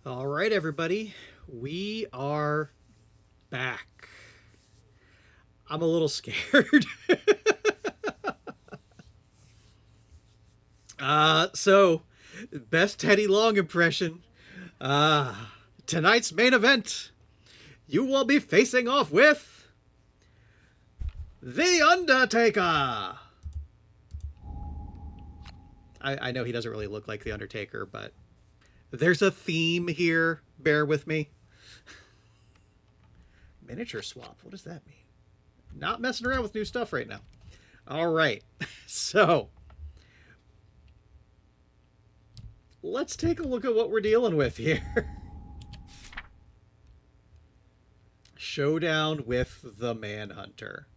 All right, everybody, we are back. I'm a little scared. so, best Teddy Long impression. Uh, Tonight's main event, you will be facing off with The Undertaker. I know he doesn't really look like The Undertaker, but there's a theme here. Bear with me. Miniature swap. What does that mean? Not messing around with new stuff right now. All right. So, let's take a look at what we're dealing with here. Showdown with the Manhunter.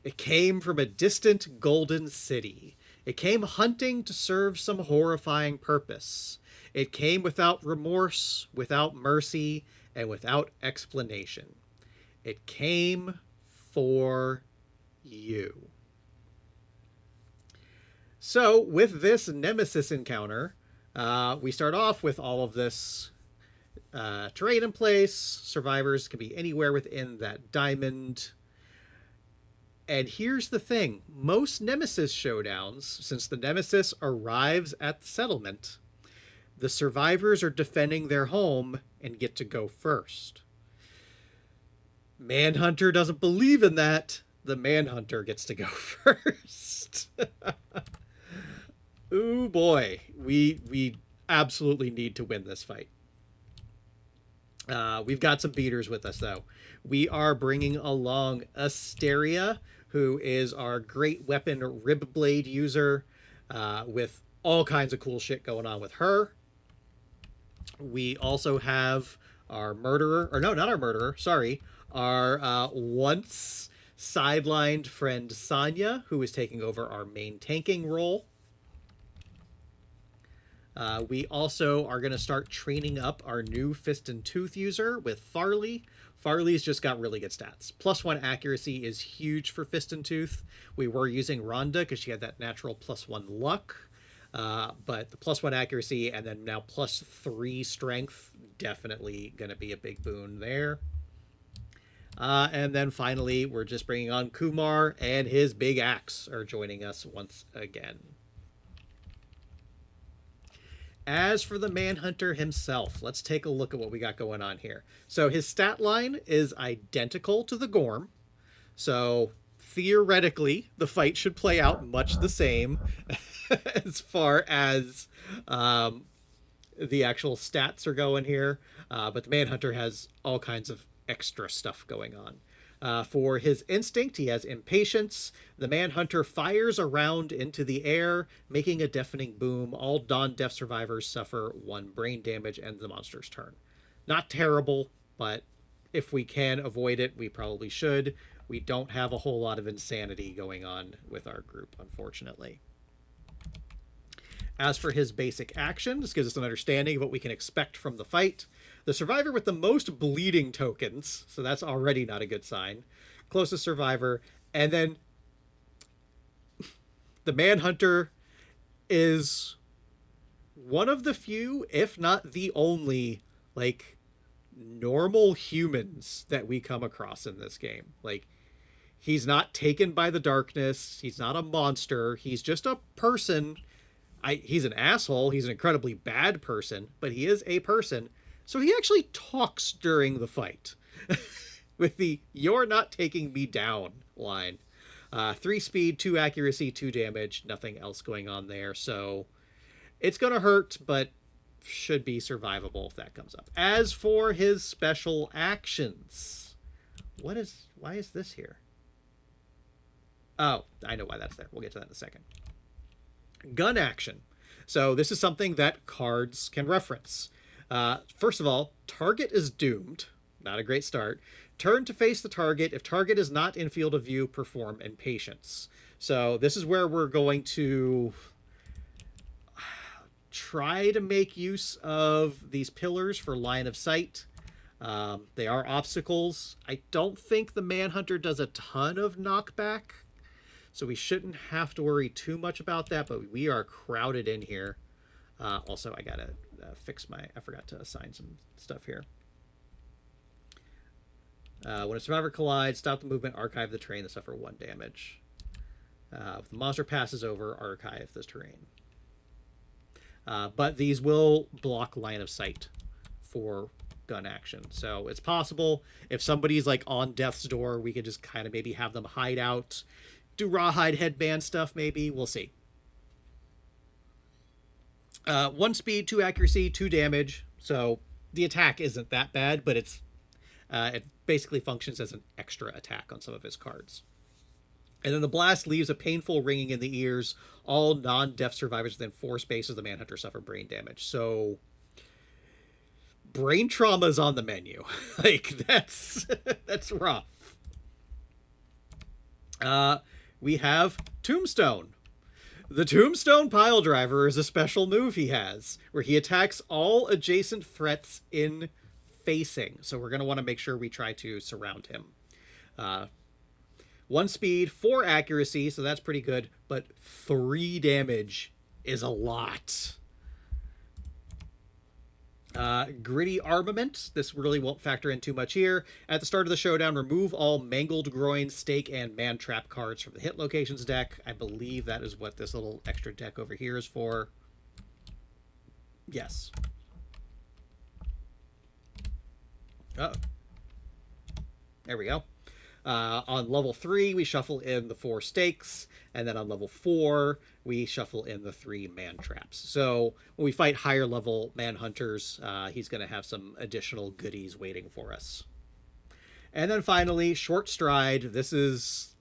It came from a distant golden city. It came hunting to serve some horrifying purpose. It came without remorse, without mercy, and without explanation. It came for you. So, with this Nemesis encounter, we start off with all of this terrain in place. Survivors can be anywhere within that diamond. And here's the thing. Most Nemesis showdowns, since the Nemesis arrives at the settlement, the survivors are defending their home and get to go first. Manhunter doesn't believe in that. The Manhunter gets to go first. Ooh boy, we absolutely need to win this fight. We've got some beaters with us, though. We are bringing along Asteria, who is our great weapon rib blade user, with all kinds of cool shit going on with her. We also have our murderer, or no, not our murderer, sorry, our once sidelined friend Sonya, who is taking over our main tanking role. We also are going to start training up our new Fist and Tooth user with Farley. Farley's just got really good stats. +1 accuracy is huge for Fist and Tooth. We were using Rhonda because she had that natural +1 luck. But the +1 accuracy and then now +3 strength, definitely going to be a big boon there. And then finally, we're just bringing on Kumar and his big axe are joining us once again. As for the Manhunter himself, let's take a look at what we got going on here. So his stat line is identical to the Gorm. So theoretically, the fight should play out much the same as far as the actual stats are going here. But the Manhunter has all kinds of extra stuff going on. For his instinct, he has impatience. The Manhunter fires a round into the air, making a deafening boom. All non-deaf survivors suffer 1 brain damage and the monster's turn. Not terrible, but if we can avoid it, we probably should. We don't have a whole lot of insanity going on with our group, unfortunately. As for his basic action, this gives us an understanding of what we can expect from the fight. The survivor with the most bleeding tokens, so that's already not a good sign. Closest survivor. And then the Manhunter is one of the few, if not the only, like, normal humans that we come across in this game. Like, he's not taken by the darkness. He's not a monster. He's just a person. He's an asshole. He's an incredibly bad person, but he is a person. So he actually talks during the fight with the "you're not taking me down" line. 3 speed, 2 accuracy, 2 damage, nothing else going on there. So it's going to hurt, but should be survivable if that comes up. As for his special actions, why is this here? Oh, I know why that's there. We'll get to that in a second. Gun action. So this is something that cards can reference. First of all, target is doomed. Not a great start. Turn to face the target. If target is not in field of view, perform Impatience. So this is where we're going to try to make use of these pillars for line of sight. They are obstacles. I don't think the Manhunter does a ton of knockback, so we shouldn't have to worry too much about that, but we are crowded in here. Also, I gotta fix my... I forgot to assign some stuff here. When a survivor collides, stop the movement, archive the terrain, they suffer 1 damage. If the monster passes over, archive this terrain. But these will block line of sight for gun action. So it's possible if somebody's like on death's door, we could just kind of maybe have them hide out, do rawhide headband stuff maybe. We'll see. 1 speed, 2 accuracy, 2 damage. So the attack isn't that bad, but it basically functions as an extra attack on some of his cards. And then the blast leaves a painful ringing in the ears. All non-deaf survivors within 4 spaces of the Manhunter suffer brain damage. So brain trauma is on the menu. Like, that's rough. We have Tombstone. The Tombstone Pile Driver is a special move he has, where he attacks all adjacent threats in facing. So we're going to want to make sure we try to surround him. 1 speed, 4 accuracy, so that's pretty good, but 3 damage is a lot. Gritty Armament. This really won't factor in too much here. At the start of the showdown, remove all Mangled Groin, Stake, and Man Trap cards from the hit locations deck. I believe that is what this little extra deck over here is for. Yes. Oh. There we go. On level 3, we shuffle in the 4 stakes, and then on level 4, we shuffle in the 3 man traps. So when we fight higher level manhunters, he's going to have some additional goodies waiting for us. And then finally, Short Stride. This is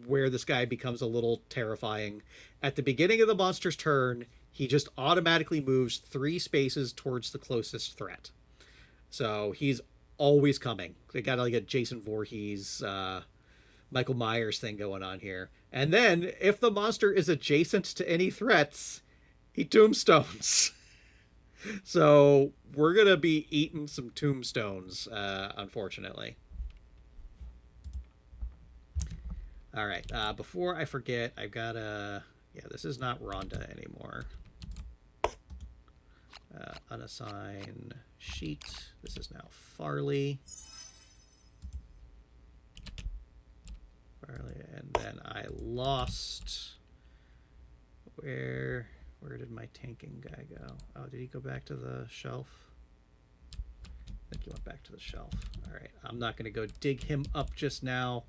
where this guy becomes a little terrifying. At the beginning of the monster's turn, he just automatically moves 3 spaces towards the closest threat. So he's always coming. They got like a Jason Voorhees, Michael Myers thing going on here. And then if the monster is adjacent to any threats, he tombstones. So we're going to be eating some tombstones, unfortunately. All right. Before I forget, I've got a... Yeah, this is not Rhonda anymore. Unassign sheet. This is now Farley. And then I lost... Where did my tanking guy go? Oh, did he go back to the shelf? I think he went back to the shelf. All right, I'm not going to go dig him up just now.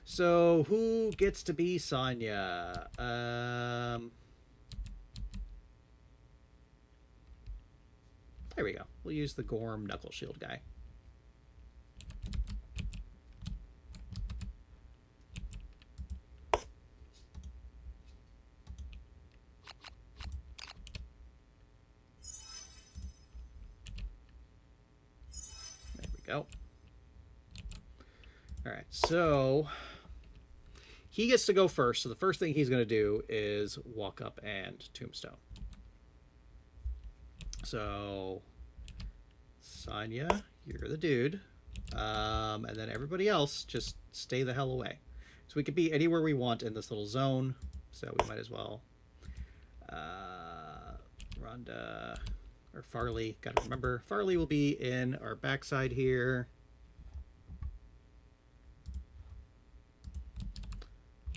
So who gets to be Sonya? There we go. We'll use the Gorm Knuckle Shield guy. There we go. All right, so he gets to go first. So the first thing he's going to do is walk up and tombstone. So, Sonya, you're the dude. And then everybody else, just stay the hell away. So we could be anywhere we want in this little zone. So we might as well. Rhonda, or Farley, gotta remember, Farley will be in our backside here.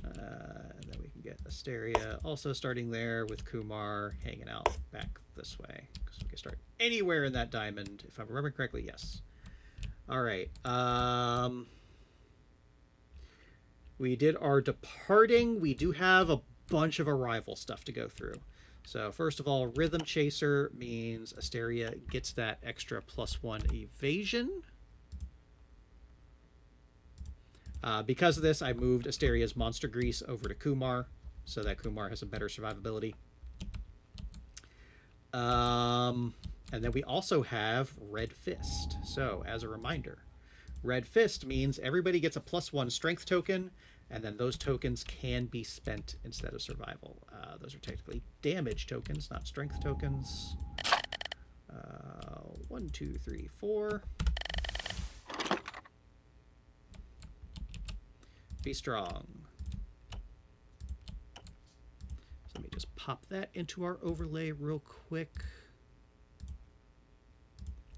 And then we can get Asteria also starting there with Kumar hanging out back this way. So we can start anywhere in that diamond. If I'm remembering correctly, yes. All right. We did our departing. We do have a bunch of arrival stuff to go through. So first of all, Rhythm Chaser means Asteria gets that extra +1 evasion. Because of this, I moved Asteria's Monster Grease over to Kumar so that Kumar has a better survivability. And then we also have Red Fist. So as a reminder, Red Fist means everybody gets a +1 strength token, and then those tokens can be spent instead of survival. Those are technically damage tokens, not strength tokens. 1, 2, 3, 4. Be strong. Let me just pop that into our overlay real quick.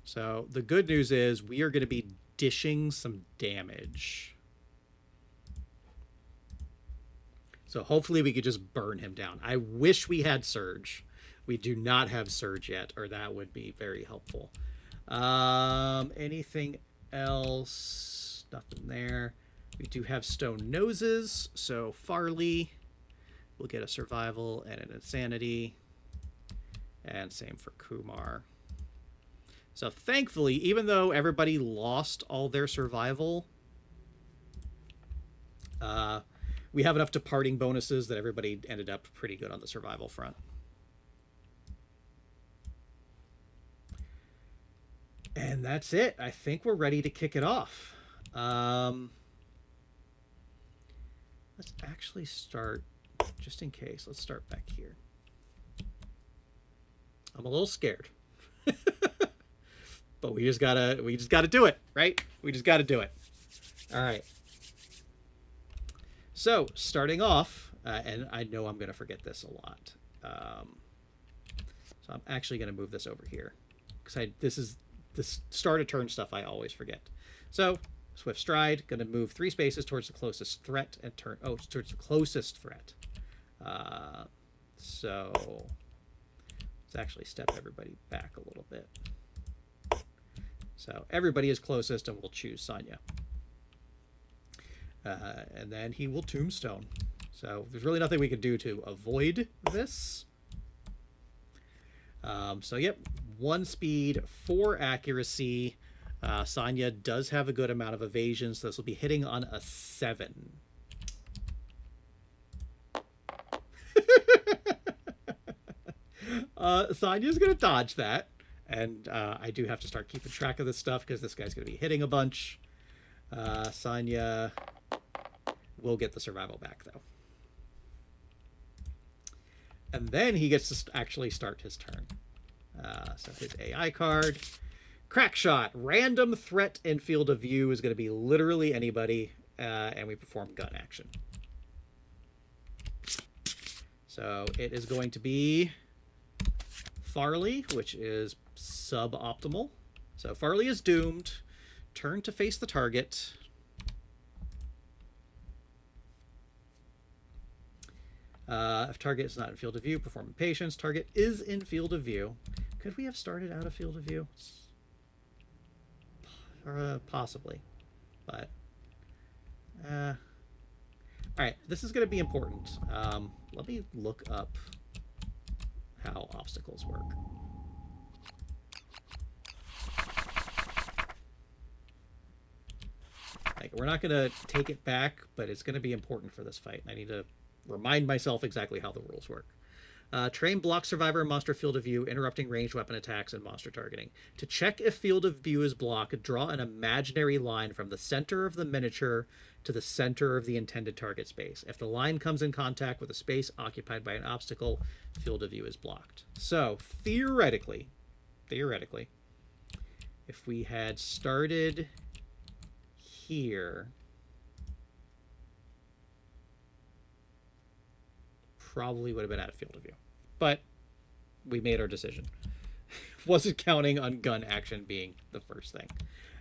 So the good news is we are going to be dishing some damage. So hopefully we could just burn him down. I wish we had Surge. We do not have Surge yet, or that would be very helpful. Anything else? Nothing there. We do have Stone Noses, so Farley will get a survival and an insanity. And same for Kumar. So thankfully, even though everybody lost all their survival, we have enough departing bonuses that everybody ended up pretty good on the survival front. And that's it. I think we're ready to kick it off. Let's actually start, just in case, let's start back here. I'm a little scared. But we just gotta do it, right? We just gotta do it. All right. So starting off, and I know I'm gonna forget this a lot. So I'm actually gonna move this over here because this start of turn stuff I always forget. So Swift Stride, gonna move 3 spaces towards the closest threat and turn towards the closest threat. So let's actually step everybody back a little bit. So everybody is closest, and we'll choose Sonya. And then he will Tombstone. So there's really nothing we can do to avoid this. So yep, 1 speed, 4 accuracy. Sonya does have a good amount of evasion, so this will be hitting on a 7. Sonya's going to dodge that. And I do have to start keeping track of this stuff because this guy's going to be hitting a bunch. Sonya will get the survival back, though. And then he gets to actually start his turn. So his AI card. Crackshot. Random threat in field of view is going to be literally anybody. And we perform gun action. So it is going to be Farley, which is suboptimal. So Farley is doomed. Turn to face the target. If target is not in field of view, perform Impatience. Target is in field of view. Could we have started out of field of view? Possibly. But all right, this is going to be important. Let me look up how obstacles work. Like, we're not going to take it back, but it's going to be important for this fight. I need to remind myself exactly how the rules work. Train blocks survivor and monster field of view, interrupting ranged weapon attacks and monster targeting. To check if field of view is blocked, draw an imaginary line from the center of the miniature to the center of the intended target space. If the line comes in contact with a space occupied by an obstacle, field of view is blocked. So, theoretically, if we had started here, probably would have been out of field of view. But we made our decision. Wasn't counting on gun action being the first thing.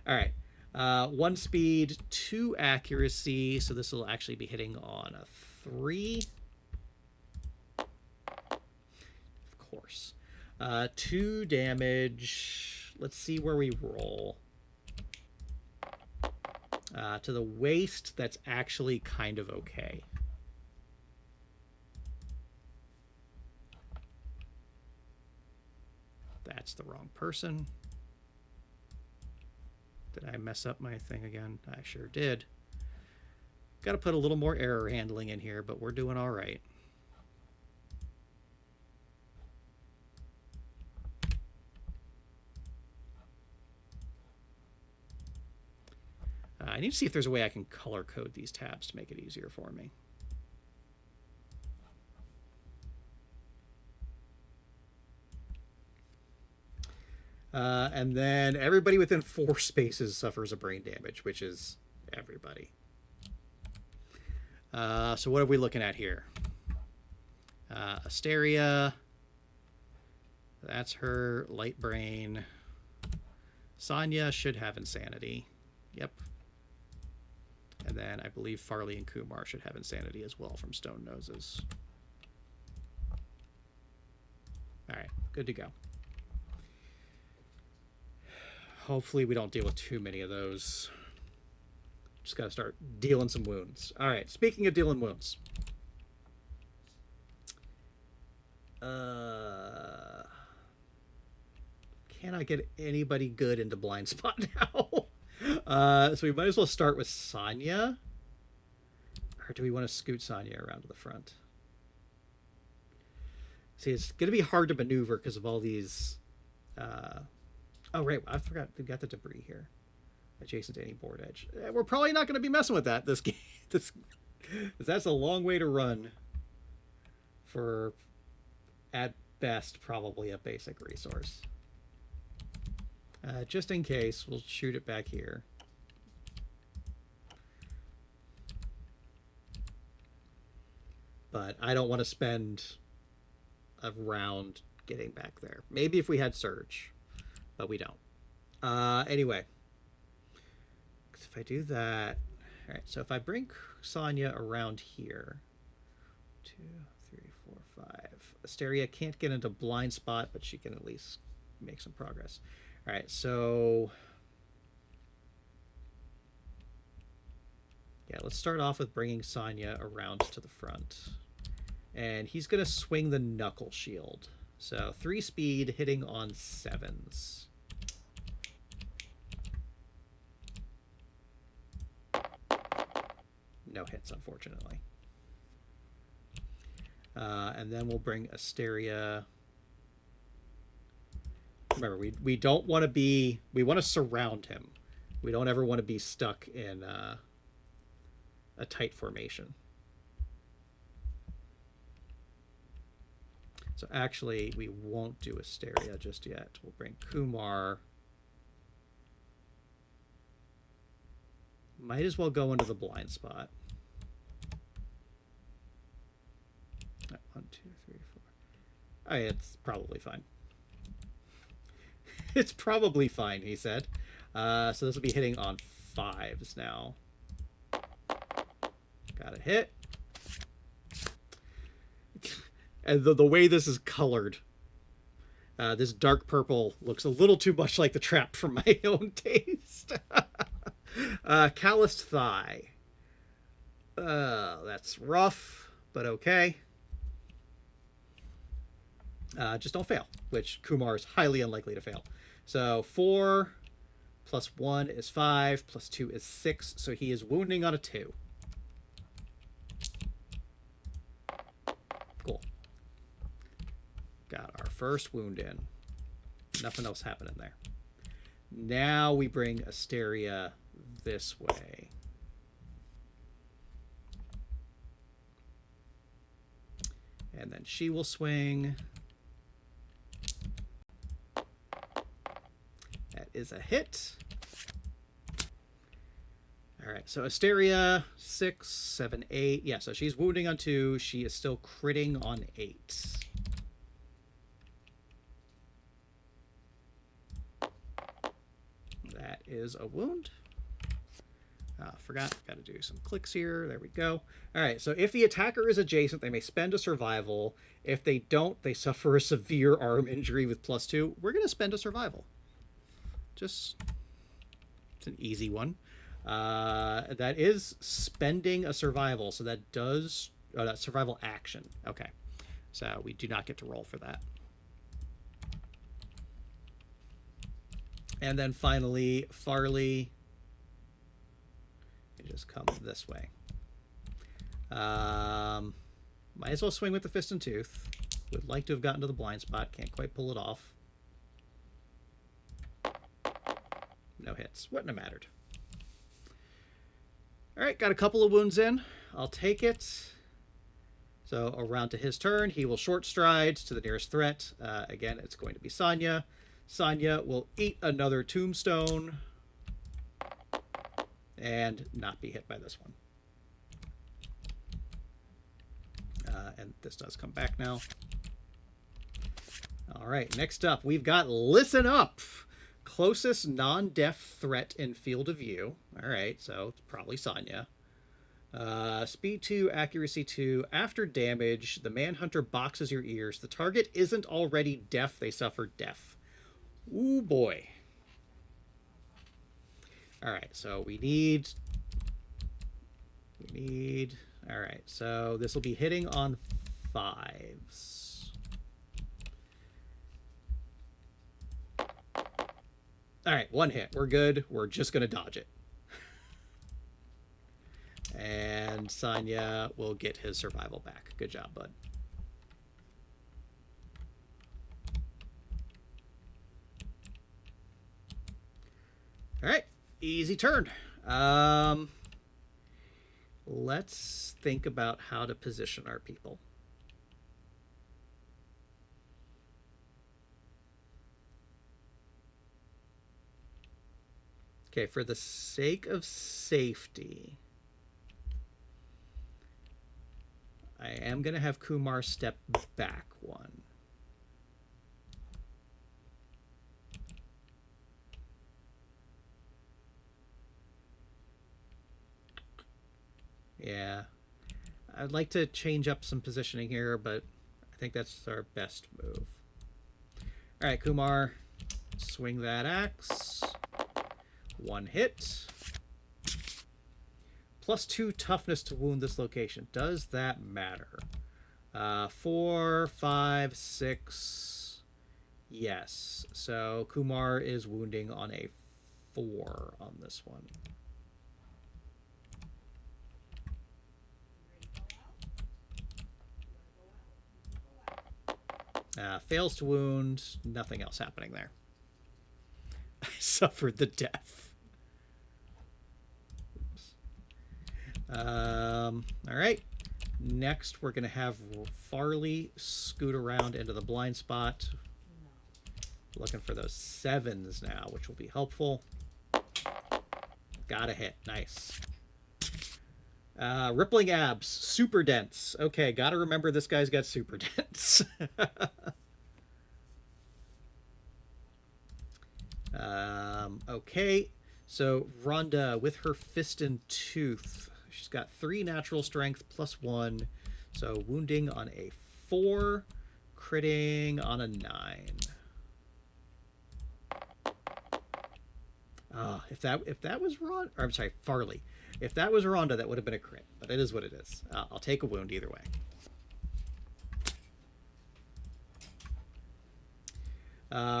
All right. 1 speed, 2 accuracy. So this will actually be hitting on a 3. Of course. 2 damage. Let's see where we roll. To the waist, that's actually kind of okay. That's the wrong person. Did I mess up my thing again? I sure did. Got to put a little more error handling in here, but we're doing all right. I need to see if there's a way I can color code these tabs to make it easier for me. And then everybody within 4 spaces suffers a brain damage, which is everybody. So what are we looking at here? Asteria. That's her light brain. Sonya should have insanity. Yep. And then I believe Farley and Kumar should have insanity as well from Stone Noses. All right, good to go. Hopefully we don't deal with too many of those. Just got to start dealing some wounds. All right, speaking of dealing wounds. Can I get anybody good into blind spot now? So we might as well start with Sonya. Or do we want to scoot Sonya around to the front? See, it's going to be hard to maneuver because of all these... Oh, right. I forgot. We've got the debris here. Adjacent to any board edge. We're probably not going to be messing with that this game. That's a long way to run for, at best, probably a basic resource. Just in case, we'll shoot it back here. But I don't want to spend a round getting back there. Maybe if we had Surge, but we don't. Anyway, if I do that, all right. So if I bring Sonya around here, 2, 3, 4, 5. Asteria can't get into blind spot, but she can at least make some progress. All right, so yeah, let's start off with bringing Sonya around to the front. And he's going to swing the Knuckle Shield. So 3 speed, hitting on 7s. No hits, unfortunately. And then we'll bring Asteria. Remember, we don't want to be... We want to surround him. We don't ever want to be stuck in a tight formation. So actually, we won't do Asteria just yet. We'll bring Kumar. Might as well go into the blind spot. 1, 2, 3, 4. Oh, yeah, it's probably fine. It's probably fine, he said. So this will be hitting on 5s now. Got a hit. And the way this is colored, this dark purple looks a little too much like the trap for my own taste. Calloused thigh. That's rough, but okay. Just don't fail, which Kumar is highly unlikely to fail. So 4 plus 1 is 5, plus 2 is 6, so he is wounding on a 2. Cool. Got our first wound in. Nothing else happening there. Now we bring Asteria this way. And then she will swing. That is a hit. All right, so Asteria, 6, 7, 8. Yeah, so she's wounding on 2. She is still critting on 8. That is a wound. Forgot, got to do some clicks here. There we go. All right, so if the attacker is adjacent, they may spend a survival. If they don't, they suffer a severe arm injury with +2. We're going to spend a survival. Just, it's an easy one. That is spending a survival, so that does, oh, that's survival action. Okay, so we do not get to roll for that. And then finally, Farley. You just come this way. Might as well swing with the Fist and Tooth. Would like to have gotten to the blind spot. Can't quite pull it off. No hits. Wouldn't have mattered. All right, got a couple of wounds in. I'll take it. So around to his turn. He will short stride to the nearest threat. Again, it's going to be Sonya. Sonya will eat another tombstone and not be hit by this one. And this does come back now. All right, next up, we've got Listen Up. Closest non-deaf threat in field of view. All right, so it's probably Sonya. Speed 2, accuracy 2. After damage, the Manhunter boxes your ears. The target isn't already deaf. They suffer deaf. Ooh, boy. All right, so we need... All right, so this will be hitting on 5s. All right, 1 hit. We're good. We're just going to dodge it. And Sonya will get his survival back. Good job, bud. All right, easy turn. Let's think about how to position our people. Okay, for the sake of safety, I am going to have Kumar step back 1. Yeah. I'd like to change up some positioning here, but I think that's our best move. All right, Kumar, swing that axe. 1 hit. +2 toughness to wound this location. Does that matter? 4, 5, 6. Yes. So Kumar is wounding on a 4 on this one. Fails to wound. Nothing else happening there. I suffered the death. All right. Next, we're going to have Farley scoot around into the blind spot. Looking for those 7s now, which will be helpful. Got a hit. Nice. Rippling abs. Super dense. Okay, got to remember this guy's got super dense. Okay, so Rhonda with her fist and tooth. She's got 3 natural strength +1. So wounding on a 4, critting on a 9. If that was Ron, or I'm sorry, Farley. If that was Rhonda, that would have been a crit. But it is what it is. I'll take a wound either way.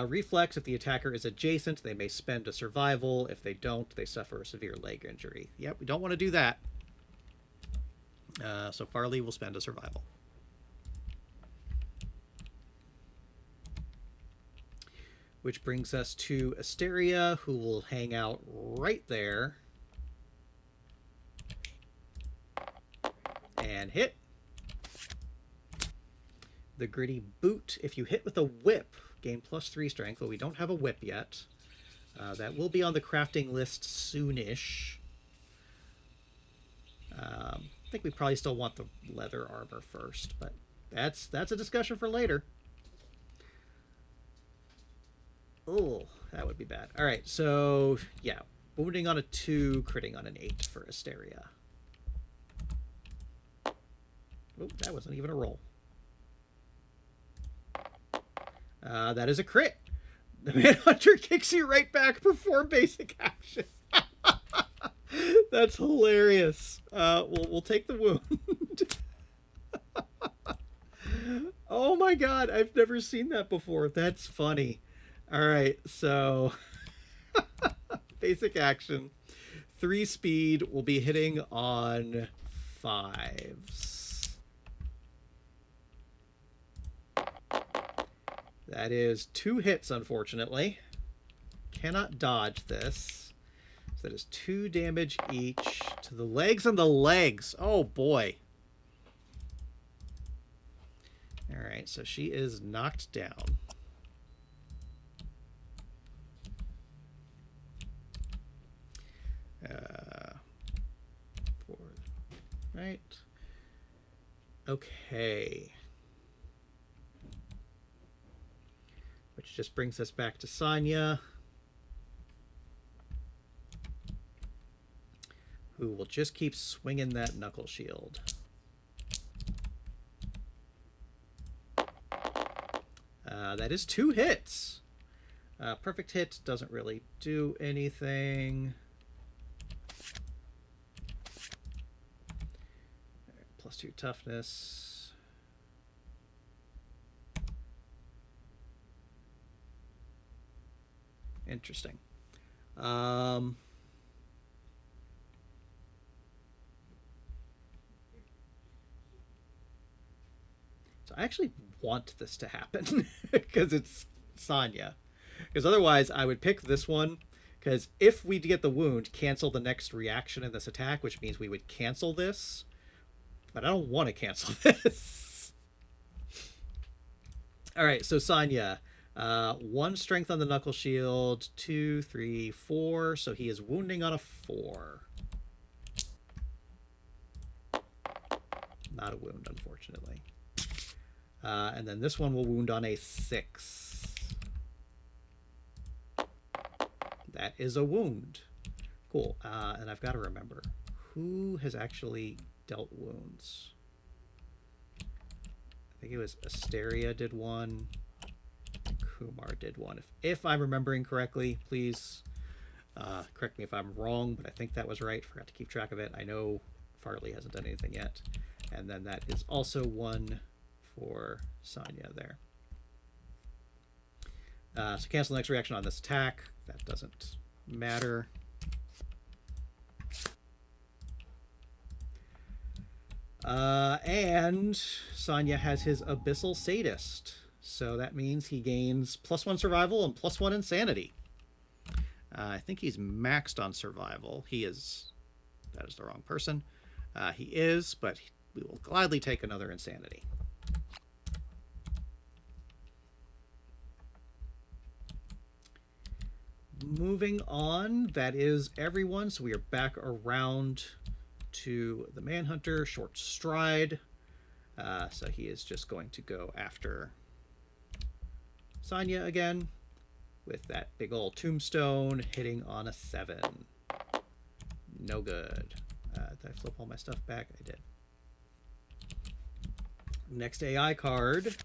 Reflex, if the attacker is adjacent, they may spend a survival. If they don't, they suffer a severe leg injury. Yep, we don't want to do that. So Farley will spend a survival. Which brings us to Asteria, who will hang out right there. And hit. The gritty boot, if you hit with a whip, gain +3 strength. Well, we don't have a whip yet. That will be on the crafting list soonish. I think we probably still want the leather armor first, but that's a discussion for later. Oh, that would be bad. All right, so yeah, wounding on a 2, critting on an 8 for Asteria. Oh, that wasn't even a roll. That is a crit. The Manhunter kicks you right back. Perform basic action. That's hilarious. We'll take the wound. Oh my god, I've never seen that before. That's funny. All right, so basic action. 3 speed will be hitting on 5s. That is 2 hits, unfortunately. Cannot dodge this. So that is 2 damage each to the legs and the legs. Oh, boy. All right, so she is knocked down. Right. Okay. Which just brings us back to Sonya, who will just keep swinging that knuckle shield. That is 2 hits. Perfect hit doesn't really do anything. +2 toughness. Interesting. So I actually want this to happen because it's Sonya. Because otherwise I would pick this one, because if we get the wound, cancel the next reaction in this attack, which means we would cancel this. But I don't want to cancel this. All right, so Sonya. 1 strength on the knuckle shield, 2, 3, 4. So he is wounding on a 4. Not a wound, unfortunately. And then this one will wound on a 6. That is a wound. Cool. And I've got to remember, who has actually dealt wounds? I think it was Asteria did one. Kumar did one. If I'm remembering correctly, please correct me if I'm wrong, but I think that was right. Forgot to keep track of it. I know Farley hasn't done anything yet. And then that is also 1 for Sonya there. So cancel the next reaction on this attack. That doesn't matter. And Sonya has his Abyssal Sadist. So that means he gains +1 survival and +1 insanity. I think he's maxed on survival. He is. That is the wrong person. He is, but we will gladly take another insanity. Moving on, that is everyone. So we are back around to the Manhunter, short stride. So he is just going to go after Sonya again with that big old tombstone, hitting on a 7. No good. Did I flip all my stuff back? I did. Next AI card.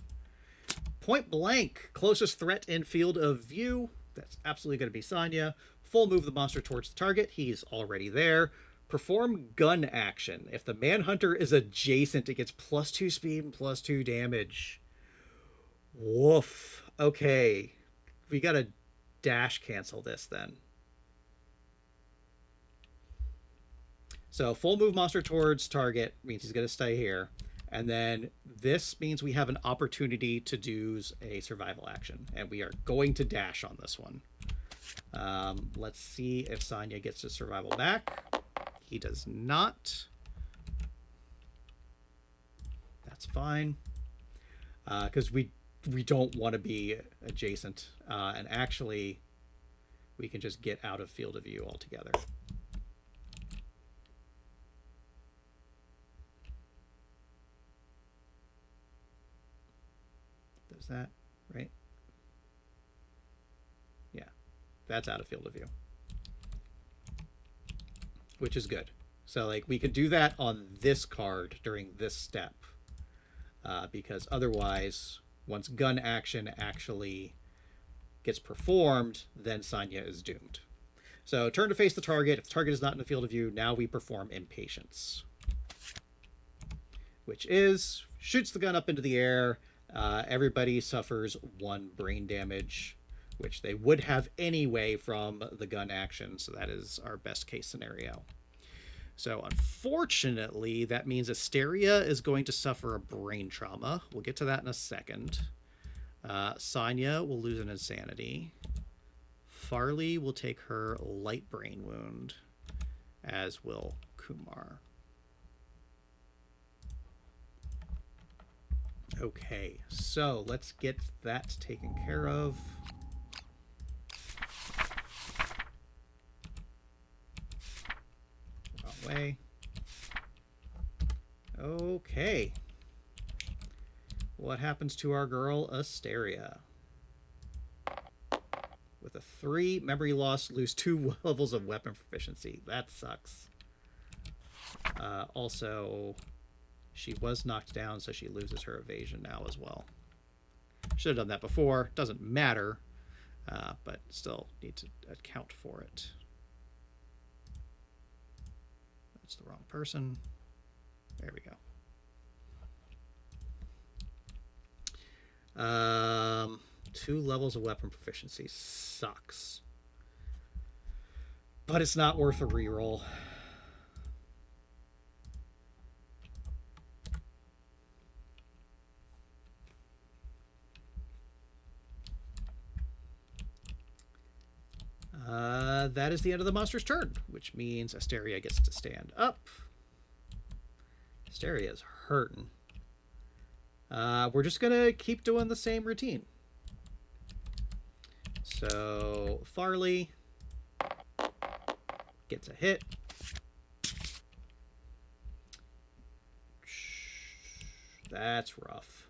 Point blank. Closest threat in field of view. That's absolutely going to be Sonya. Full move the monster towards the target. He's already there. Perform gun action. If the Manhunter is adjacent, it gets +2 speed and +2 damage. Woof. Okay. We got to dash cancel this then. So full move monster towards target means he's going to stay here. And then this means we have an opportunity to do a survival action. And we are going to dash on this one. Let's see if Sonya gets his survival back. He does not. That's fine. Because we don't want to be adjacent. And actually, we can just get out of field of view altogether. Does that, right? Yeah, that's out of field of view. Which is good. So like we could do that on this card during this step. Because otherwise, once gun action actually gets performed, then Sonya is doomed. So turn to face the target. If the target is not in the field of view, now we perform Impatience. Which is, shoots the gun up into the air. Everybody suffers 1 brain damage, which they would have anyway from the gun action. So that is our best case scenario. So unfortunately, that means Asteria is going to suffer a brain trauma. We'll get to that in a second. Sonya will lose an insanity. Farley will take her light brain wound, as will Kumar. Okay, so let's get that taken care of. Wrong way. Okay. What happens to our girl, Asteria? With a 3 memory loss, lose 2 levels of weapon proficiency. That sucks. Also, she was knocked down, so she loses her evasion now as well. Should have done that before. Doesn't matter, but still need to account for it. That's the wrong person. There we go. 2 levels of weapon proficiency sucks. But it's not worth a reroll. That is the end of the monster's turn, which means Asteria gets to stand up. Asteria is hurting. We're just going to keep doing the same routine. So Farley gets a hit. That's rough.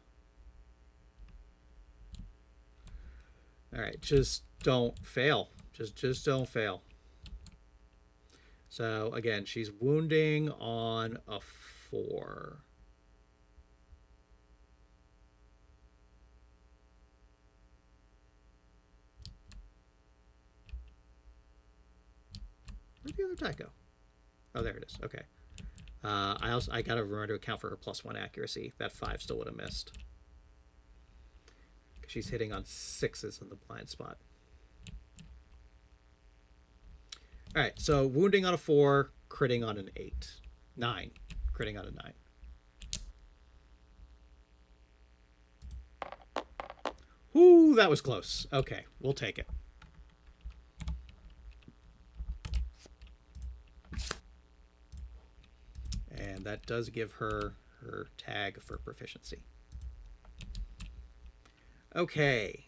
All right, just don't fail. Just don't fail. So again, she's wounding on a 4. Where'd the other die go? Oh, there it is. Okay. I gotta remember to account for her +1 accuracy. That 5 still would have missed. She's hitting on 6s in the blind spot. All right, so wounding on a 4, critting on an 8. 9. Critting on a 9. Ooh, that was close. Okay, we'll take it. And that does give her her tag for proficiency. Okay.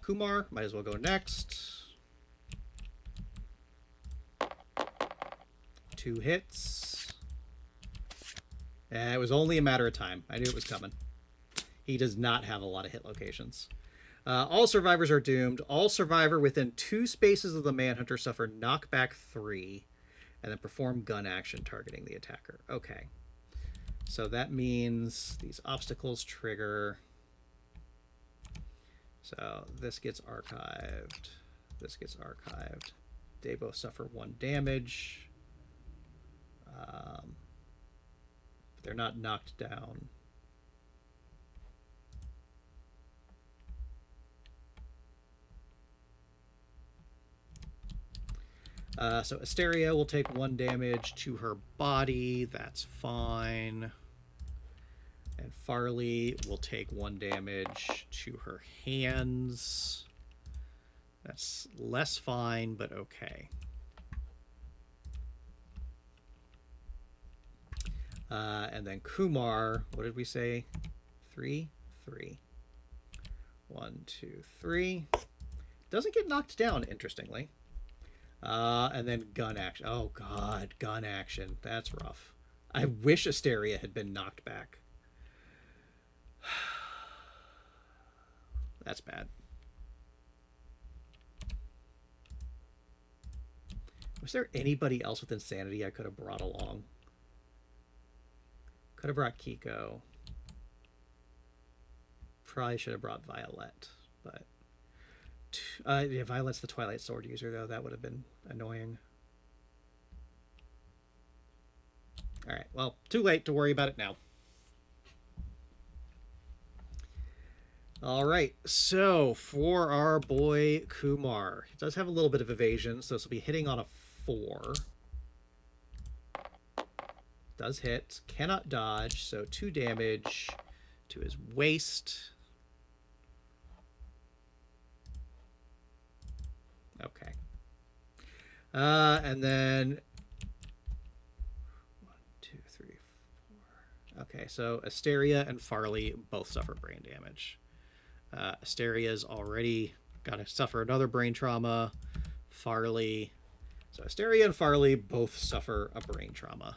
Kumar might as well go next. 2 hits. It was only a matter of time. I knew it was coming. He does not have a lot of hit locations. All survivors are doomed. All survivor within 2 spaces of the Manhunter suffer knockback 3, and then perform gun action targeting the attacker. Okay. So that means these obstacles trigger. So this gets archived. This gets archived. They both suffer 1 damage. But they're not knocked down. So Asteria will take 1 damage to her body. That's fine. And Farley will take 1 damage to her hands. That's less fine, but okay. And then Kumar, what did we say? 3? 3. 1, 2, 3. Doesn't get knocked down, interestingly. And then gun action. Oh, God, gun action. That's rough. I wish Asteria had been knocked back. That's bad. Was there anybody else with insanity I could have brought along? Could have brought Kiko. Probably should have brought Violet, but yeah, Violet's the Twilight Sword user, though. That would have been annoying. All right, well, too late to worry about it now. All right, so for our boy Kumar, he does have a little bit of evasion, so this will be hitting on a 4. Does hit, cannot dodge, so 2 damage to his waist. Okay. And then 1, 2, 3, 4. Okay, so Asteria and Farley both suffer brain damage. Asteria's already got to suffer another brain trauma. Farley. So Asteria and Farley both suffer a brain trauma.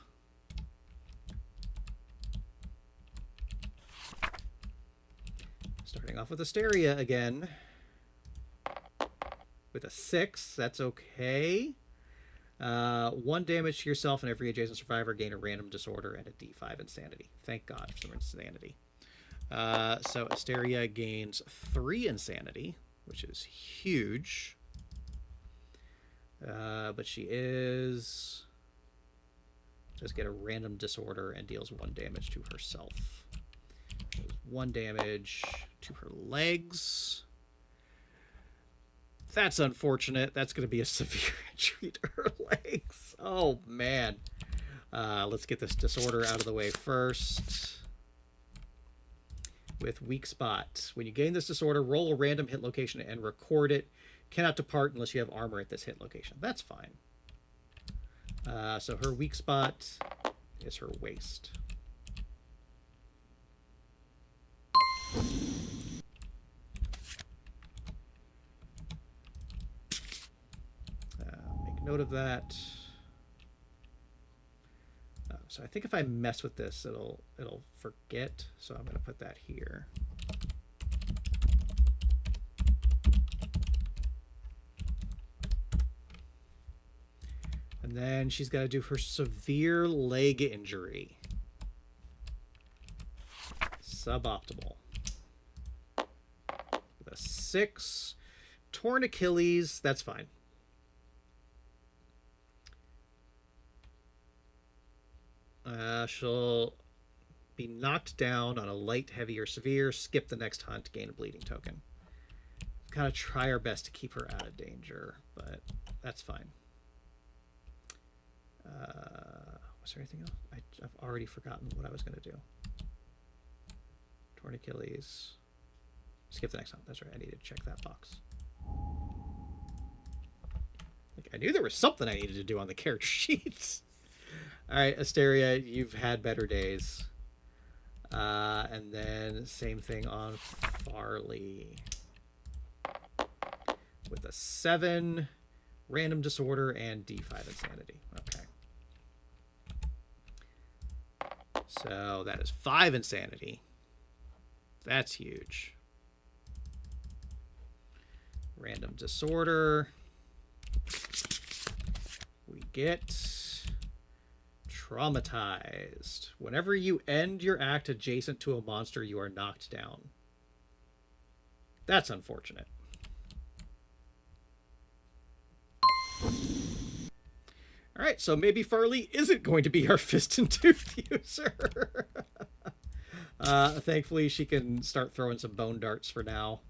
Starting off with Asteria again. With a 6, that's okay. 1 damage to yourself and every adjacent survivor. Gain a random disorder and a D5 insanity. Thank God for some insanity. So Asteria gains 3 insanity, which is huge. But she does get a random disorder and deals 1 damage to herself. 1 damage to her legs. That's unfortunate. That's going to be a severe injury to her legs. Oh, man. Let's get this disorder out of the way first. With weak spot. When you gain this disorder, roll a random hit location and record it. Cannot depart unless you have armor at this hit location. That's fine. So her weak spot is her waist. Make note of that. So I think if I mess with this, it'll forget. So I'm going to put that here. And then she's got to do her severe leg injury. Suboptimal. With a 6. Torn Achilles, that's fine. She'll be knocked down on a light, heavy, or severe. Skip the next hunt, gain a bleeding token. Kind of try our best to keep her out of danger, but that's fine. Was there anything else? I've already forgotten what I was going to do. Torn Achilles. Skip the next hunt. That's right. I needed to check that box. Like, I knew there was something I needed to do on the character sheets. All right, Asteria, you've had better days. And then same thing on Farley. With a 7, random disorder, and D5 insanity. Okay. So that is 5 insanity. That's huge. Random disorder. We get traumatized. Whenever you end your act adjacent to a monster, you are knocked down. That's unfortunate. All right, so maybe Farley isn't going to be our fist and tooth user. Thankfully, she can start throwing some bone darts for now.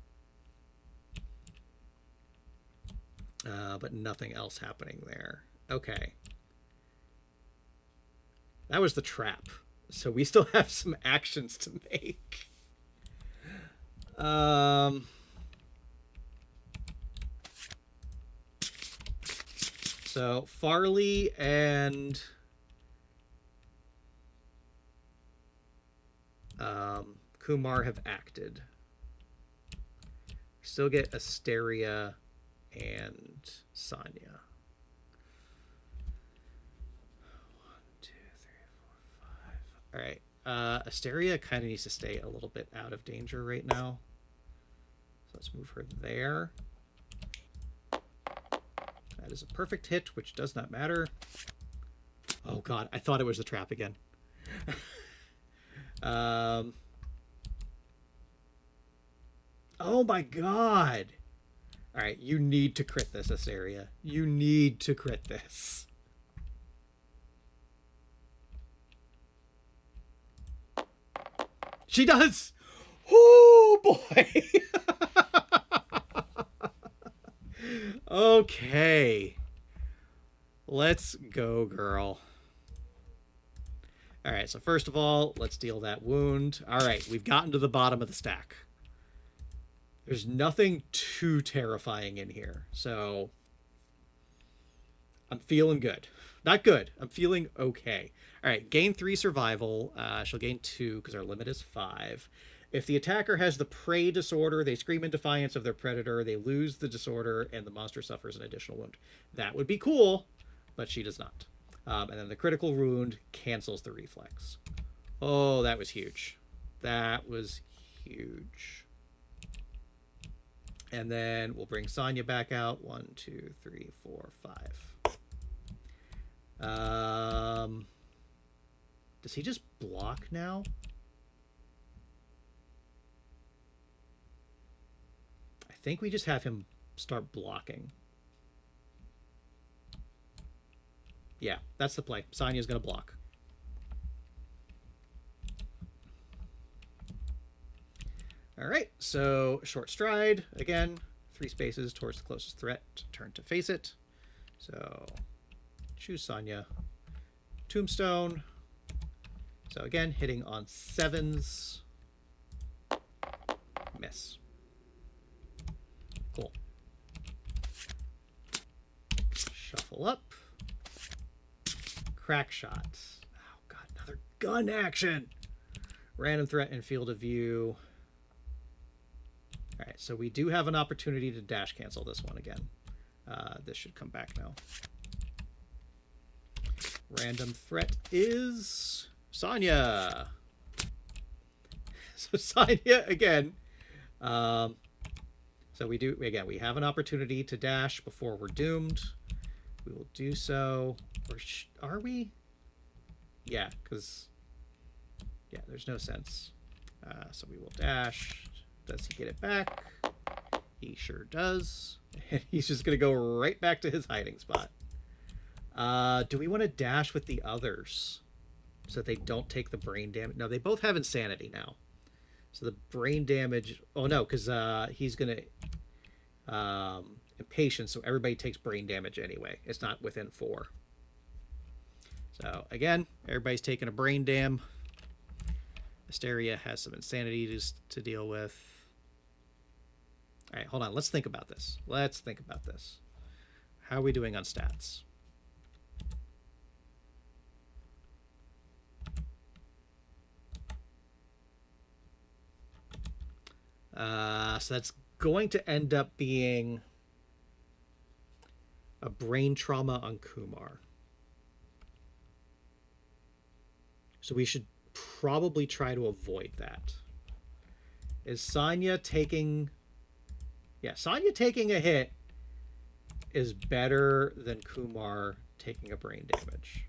But nothing else happening there. Okay. That was the trap. So we still have some actions to make. So Farley and Kumar have acted. Still get Asteria and Sonya. 1, 2, 3, 4, 5. All right. Asteria kind of needs to stay a little bit out of danger right now. So let's move her there. That is a perfect hit, which does not matter. Oh, God. I thought it was the trap again. Oh, my God. All right. You need to crit this, Asteria. You need to crit this. She does. Oh, boy. Okay. Let's go, girl. All right, so first of all, let's deal that wound. All right, we've gotten to the bottom of the stack. There's nothing too terrifying in here, so I'm feeling good. Not good. I'm feeling okay. All right, gain 3 survival. She'll gain 2 because our limit is 5. If the attacker has the prey disorder, they scream in defiance of their predator, they lose the disorder, and the monster suffers an additional wound. That would be cool, but she does not. And then the critical wound cancels the reflex. Oh, that was huge. That was huge. And then we'll bring Sonya back out. 1, 2, 3, 4, 5. Does he just block now? I think we just have him start blocking. Yeah, that's the play. Sonya's going to block. All right, so short stride. Again, 3 spaces towards the closest threat. Turn to face it. So choose Sonya. Tombstone. So again, hitting on 7s. Miss. Cool. Shuffle up. Crack shots. Oh god, another gun action. Random threat in field of view. All right, so we do have an opportunity to dash cancel this one again. This should come back now. Random threat is Sonya. So Sonya again. So we have an opportunity to dash before we're doomed. We will do so. Or are we? Yeah, because there's no sense. So we will dash. Does he get it back? He sure does. And he's just going to go right back to his hiding spot. Do we want to dash with the others so that they don't take the brain damage? No, they both have insanity now. So the brain damage... Oh, no, because he's going to... impatience, so everybody takes brain damage anyway. It's not within 4. So, again, everybody's taking a brain dam. Asteria has some insanity to deal with. All right, hold on. Let's think about this. How are we doing on stats? So that's going to end up being a brain trauma on Kumar. So we should probably try to avoid that. Is Sonya taking... Yeah, Sonya taking a hit is better than Kumar taking a brain damage.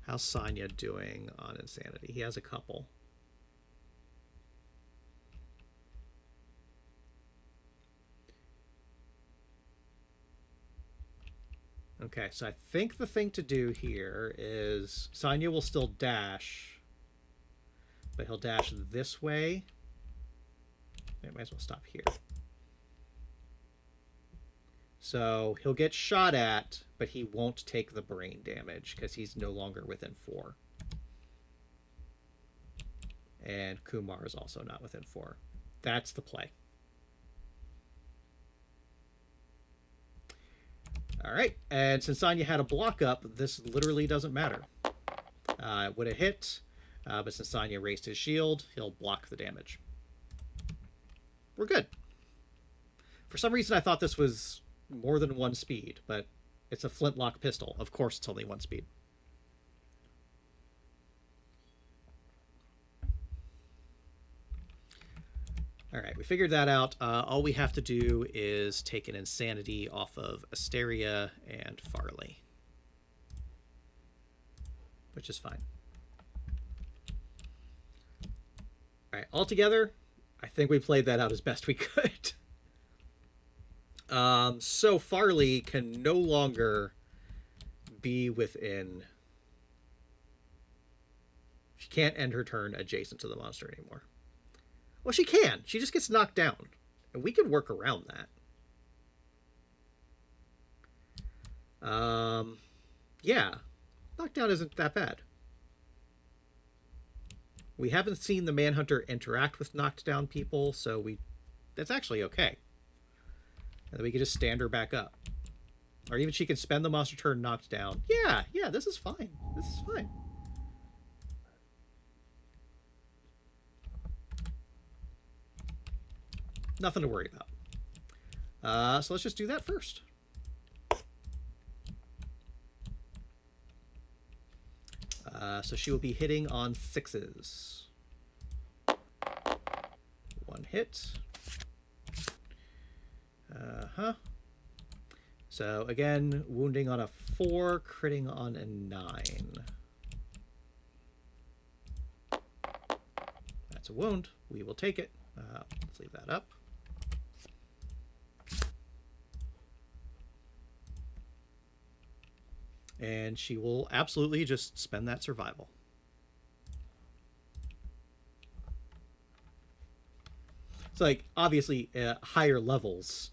How's Sonya doing on insanity? He has a couple. Okay, so I think the thing to do here is Sonya will still dash, but he'll dash this way. I might as well stop here. So he'll get shot at, but he won't take the brain damage because he's no longer within 4. And Kumar is also not within 4. That's the play. All right, and since Sonya had a block up, this literally doesn't matter. It would have hit, but since Sonya raised his shield, he'll block the damage. We're good. For some reason, I thought this was more than 1 speed, but it's a flintlock pistol. Of course, it's only 1 speed. All right, we figured that out. All we have to do is take an insanity off of Asteria and Farley, which is fine. All right, altogether, I think we played that out as best we could. So Farley can no longer be within... She can't end her turn adjacent to the monster anymore. Well, she can. She just gets knocked down. And we can work around that. Yeah. Knockdown isn't that bad. We haven't seen the Manhunter interact with knocked down people, so that's actually okay. And then we can just stand her back up. Or even she can spend the monster turn knocked down. Yeah, this is fine. This is fine. Nothing to worry about. So let's just do that first. So she will be hitting on 6s. 1 hit. So again, wounding on a 4, critting on a 9. That's a wound. We will take it. Let's leave that up. And she will absolutely just spend that survival. It's like, obviously, higher levels,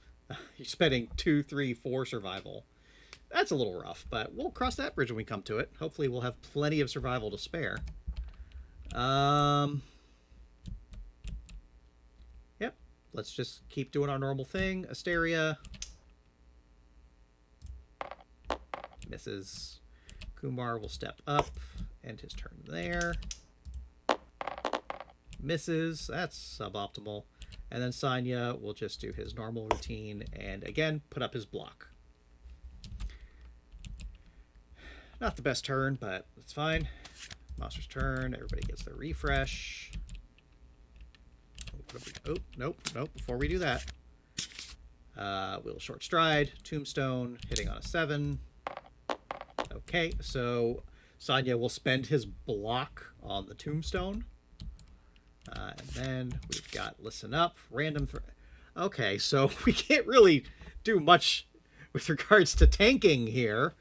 you're spending 2, 3, 4 survival. That's a little rough, but we'll cross that bridge when we come to it. Hopefully we'll have plenty of survival to spare. Yep. Let's just keep doing our normal thing. Asteria. Misses. Kumar will step up. End his turn there. Misses. That's suboptimal. And then Sanya will just do his normal routine and, again, put up his block. Not the best turn, but it's fine. Monster's turn. Everybody gets their refresh. Oh, nope. Before we do that, we'll short stride. Tombstone, hitting on a 7. Okay, so Sanya will spend his block on the Tombstone. And then we've got Listen Up, random threat. Okay, so we can't really do much with regards to tanking here.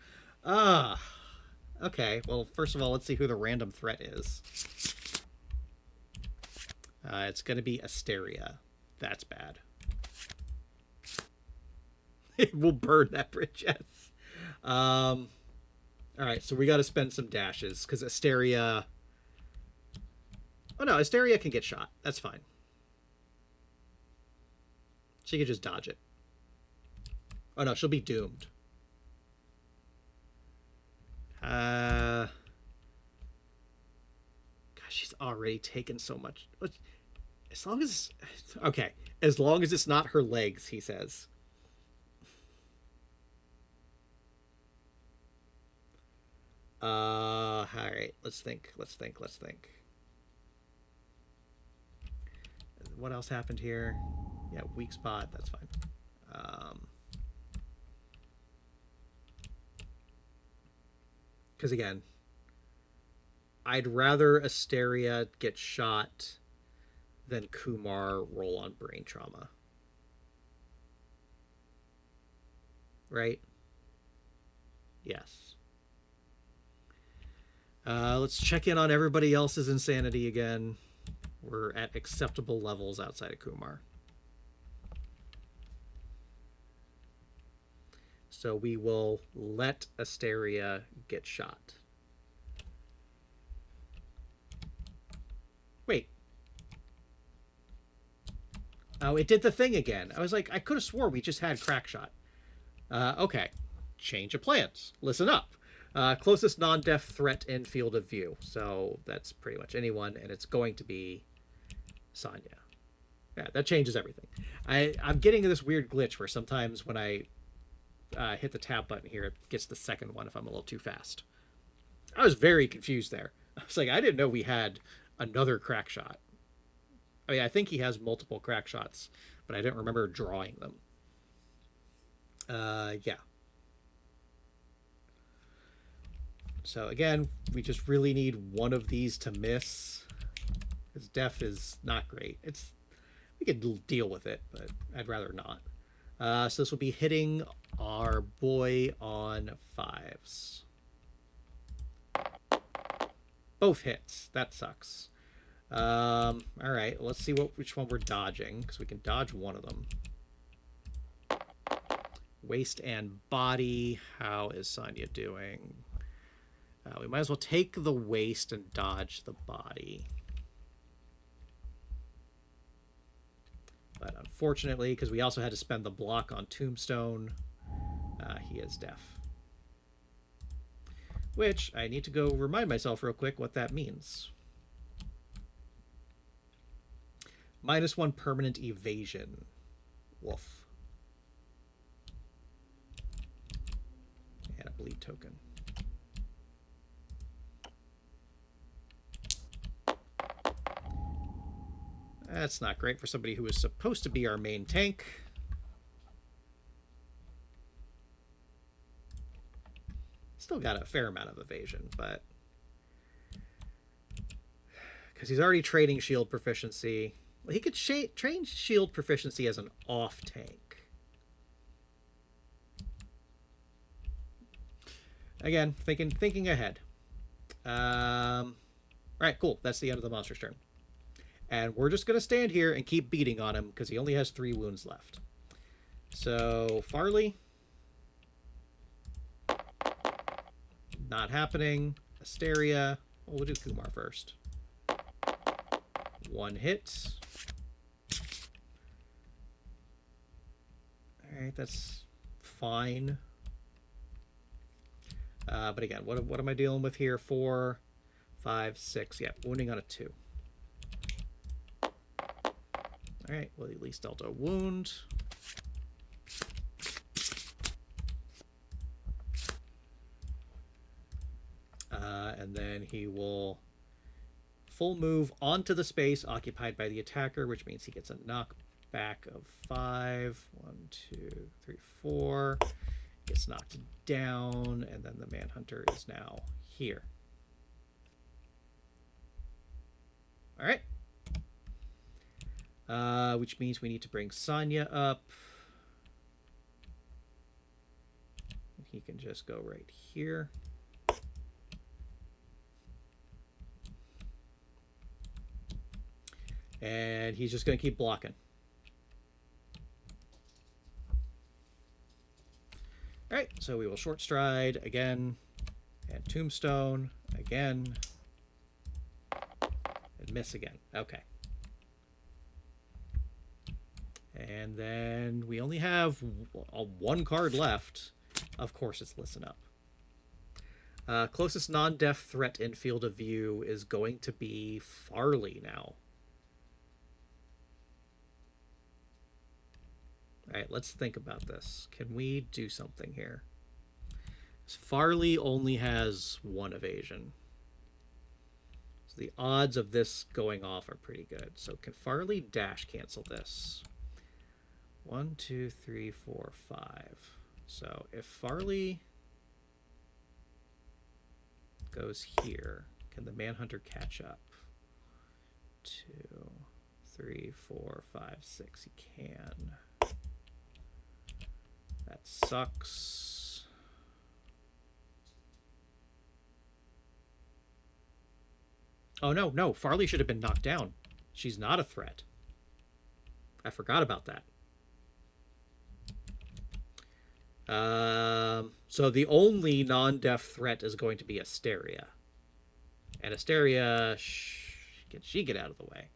Okay, well, first of all, let's see who the random threat is. It's going to be Asteria. That's bad. It will burn that bridge, yes. All right, so we got to spend some dashes because Asteria... Oh, no, Asteria can get shot. That's fine. She can just dodge it. Oh, no, she'll be doomed. Gosh, she's already taken so much. As long as... Okay, as long as it's not her legs, he says. All right, let's think. What else happened here? Yeah, weak spot. That's fine. Because again, I'd rather Asteria get shot than Kumar roll on brain trauma. Right? Yes. Let's check in on everybody else's insanity again. We're at acceptable levels outside of Kumar. So we will let Asteria get shot. Wait. Oh, it did the thing again. I was like, I could have swore we just had Crackshot. Okay. Change of plans. Listen up. Closest non-deaf threat in field of view. So that's pretty much anyone, and it's going to be Sanya. Yeah, that changes everything. I'm getting this weird glitch where sometimes when I hit the tab button here, it gets the second one if I'm a little too fast. I was very confused there. I was like, I didn't know we had another crack shot. I mean, I think he has multiple crack shots, but I didn't remember drawing them. Yeah. So again, we just really need one of these to miss. Because deaf is not great. We could deal with it, but I'd rather not. So this will be hitting our boy on 5s. Both hits. That sucks. All right, let's see which one we're dodging, because we can dodge one of them. Waist and body. How is Sanya doing? We might as well take the waist and dodge the body. But unfortunately, because we also had to spend the block on Tombstone, he is deaf. Which, I need to go remind myself real quick what that means. -1 permanent evasion. Woof. And a bleed token. That's not great for somebody who is supposed to be our main tank. Still got a fair amount of evasion, but because he's already trading shield proficiency. Well, he could train shield proficiency as an off tank. Again, thinking ahead. All right, cool. That's the end of the monster's turn. And we're just going to stand here and keep beating on him because he only has 3 wounds left. So, Farley. Not happening. Asteria. Well, we'll do Kumar first. 1 hit. Alright, that's fine. But again, what am I dealing with here? 4, 5, 6. Yeah, wounding on a 2. Alright, well, at least dealt a wound. And then he will full move onto the space occupied by the attacker, which means he gets a knockback of 5. 1, 2, 3, 4. Gets knocked down, and then the Manhunter is now here. All right. Which means we need to bring Sonya up. He can just go right here. And he's just going to keep blocking. All right, so we will short stride again, and tombstone again, and miss again. Okay. And then we only have 1 card left. Of course, it's Listen Up. Closest non-death threat in field of view is going to be Farley now. All right, let's think about this. Can we do something here? Farley only has 1 evasion. So the odds of this going off are pretty good. So can Farley dash cancel this? 1, 2, 3, 4, 5. So if Farley goes here, can the Manhunter catch up? 2, 3, 4, 5, 6. He can. That sucks. Oh, no. Farley should have been knocked down. She's not a threat. I forgot about that. So the only non-death threat is going to be Asteria. And Asteria, can she get out of the way?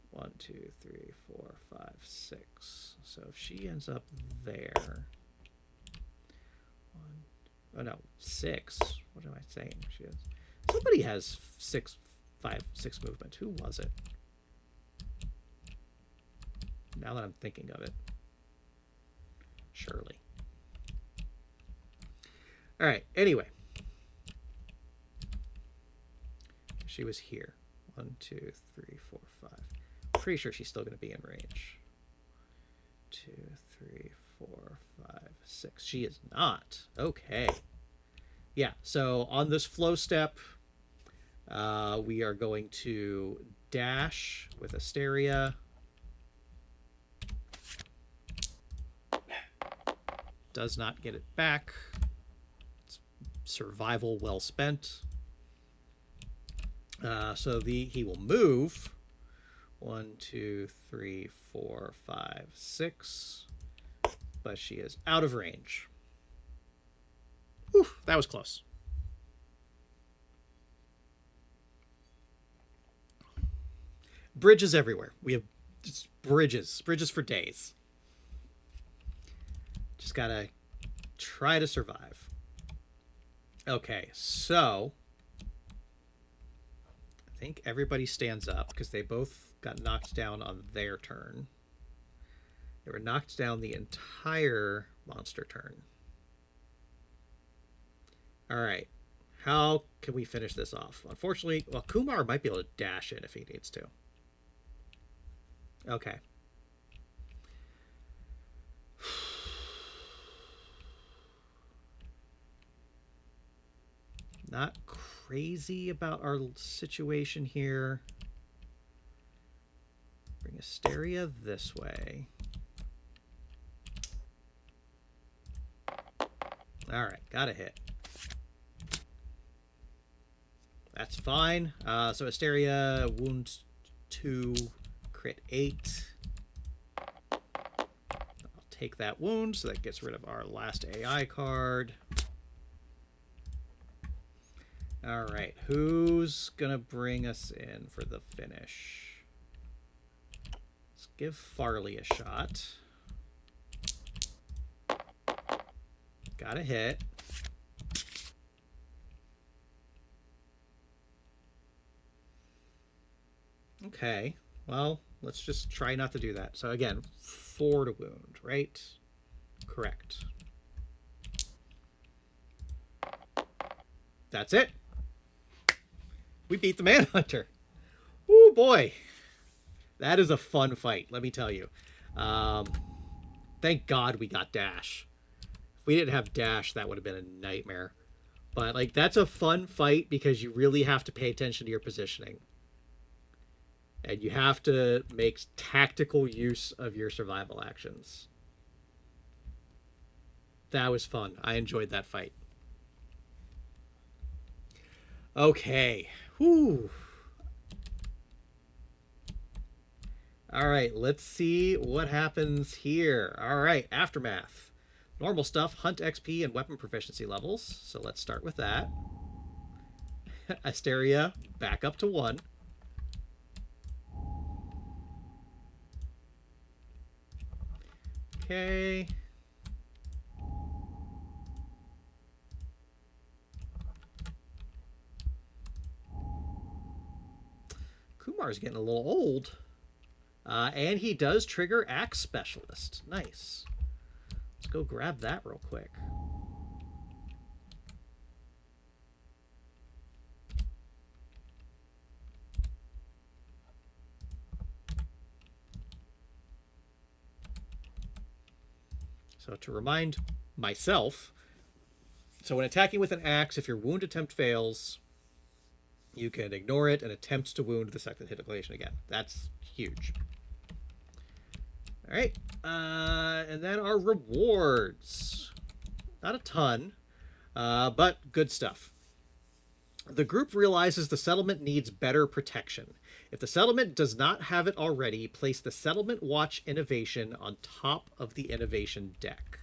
1, 2, 3, 4, 5, 6. So if she ends up there, 6. What am I saying? She has. Somebody has 6 movement. Who was it? Now that I'm thinking of it, Shirley. All right. Anyway, she was here. 1, 2, 3, 4, 5. Pretty sure she's still going to be in range. 2, 3, 4, 5, 6. She is not. Okay. Yeah, so on this flow step, we are going to dash with Asteria. Does not get it back. It's survival well spent. So he will move. 1, 2, 3, 4, 5, 6. But she is out of range. Whew, that was close. Bridges everywhere. We have just bridges for days. Just gotta try to survive. Okay, so I think everybody stands up because they both got knocked down on their turn. They were knocked down the entire monster turn. All right. How can we finish this off? Unfortunately, well, Kumar might be able to dash in if he needs to. Okay. Not crazy about our situation here. Bring Asteria this way. All right, got a hit. That's fine. So Asteria, wound 2, crit 8. I'll take that wound, so that gets rid of our last AI card. All right, who's going to bring us in for the finish? Let's give Farley a shot. Got a hit. Okay, well, let's just try not to do that. So again, 4 to wound, right? Correct. That's it. We beat the Manhunter. Oh boy. That is a fun fight, let me tell you. Thank God we got Dash. If we didn't have Dash, that would have been a nightmare. But, like, that's a fun fight because you really have to pay attention to your positioning. And you have to make tactical use of your survival actions. That was fun. I enjoyed that fight. Okay. Whew. All right, let's see what happens here. All right, Aftermath. Normal stuff, hunt XP and weapon proficiency levels. So let's start with that. Asteria, back up to 1. Okay. Kumar's getting a little old. And he does trigger Axe Specialist. Nice. Let's go grab that real quick. So to remind myself, so when attacking with an axe, if your wound attempt fails, you can ignore it and attempt to wound the second hit location again. That's huge. All right, and then our rewards. Not a ton, but good stuff. The group realizes the settlement needs better protection. If the settlement does not have it already, place the Settlement Watch innovation on top of the innovation deck.